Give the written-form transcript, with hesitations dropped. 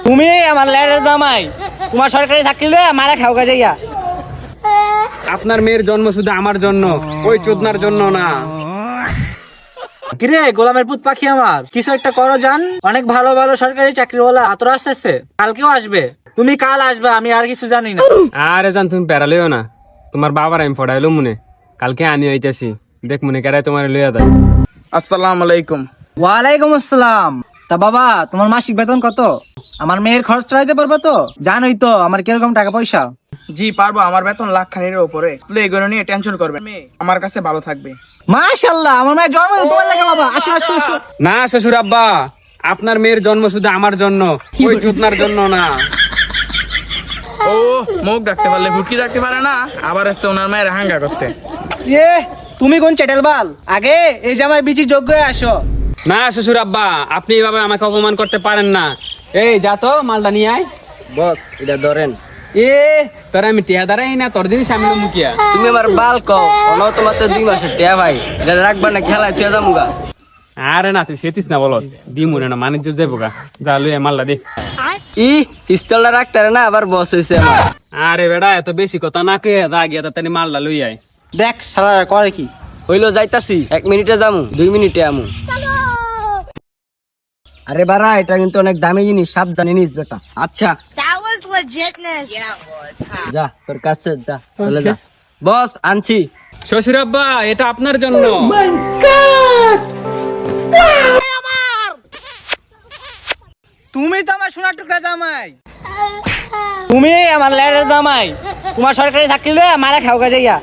তুমি আমার ল্যাডের জামাই, তোমার সরকারি চাকরি লয়ে মারা খাও গা যাইয়া। আপনার মেয়ের জন্ম শুধু আমার জন্য, ওই চোদনার জন্য না। কিরে গোলামের পুত পাখি, আমার কিছু একটা করো জান। অনেক ভালো ভালো সরকারি চাকরিওয়ালা আতর আসতেছে, কালকেও আসবে। তুমি কাল আসবে, আমি আর কিছু জানি না। আরে জান তুমি প্যারালেও না, তোমার বাবার আমি ফড়াইলো মনে, কালকে আমি হইতেছি, দেখ মনে কেরাই তোমার লইয়া দেয়। আসসালামু আলাইকুম। ওয়ালাইকুম আসসালাম। তা বাবা, তোমার মাসিক বেতন কত? আমার মেয়ের খরচ চালাইতে পারবে তো? জানোই তো আমার কিরকম টাকা পয়সা। জি পারবো, আমার বেতন লাখ খানির উপরে। তুই এগুলো নিয়ে টেনশন করবে, মেয়ে আমার কাছে ভালো থাকবে। মাশাআল্লাহ, আমার মেয়ের জন্মদিন তোমার লাগে বাবা। আসো আসো আসো। না শ্বশুর আব্বা, আপনার মেয়ের জন্ম শুধু আমার জন্য, ওই চোদনার জন্য না। ও মুখ ডাকতে পারলে ভুকি ডাকতে পারে না, আবার আসছে ওনার মায়ের হাঙ্গা করতে। এ তুমি কোন চ্যাটেল বাল? আগে এই জামাই বিচি যোগ্য হয়ে আসো। না শ্বশুর আব্বা, আপনি এইভাবে আমাকে অপমান করতে পারেন না। এই যা তো মালটা নিয়ে আয়। বস এটা ধরেন। এ তোর আমি টিয়া দাঁড়াই না, তোর জিনিস আমি মুখিয়া। তুমি আমার বাল কও, অন তোমার তো 2 মাসের টিয়া ভাই, এটা রাখবা না খেলায় তুই যামুগা। আরে না তুই সেতিস না বলো, দি মনে না মানিজ্য যাবো গা। যা লুই মালটা দে। ই পিস্তলটা রাখতে না, আবার বস হইছে আমার। আরে বেড়া এত বেশি কথা না কে, যা গিয়া তাড়াতাড়ি মালটা লই আয়। দেখ শালা করে কি। হইলো যাইতাছি, 1 মিনিটে যামু, 2 মিনিটে আমু। আরে বাড়া, এটা কিন্তু অনেক দামি জিনিস, সাবধানে নিস বেটা। আচ্ছা That was legitness. Yeah, it was. Huh? যা, তোর কাছে যা, চলে যা। বস আনছি। শ্বশুর আব্বা এটা আপনার জন্য। তুমি তো আমার সোনার টুকরা জামাই, তুমি আমার ল্যাডের জামাই, তোমার সরকারি চাকরি লয়ে মারা খাও গা যাইয়া।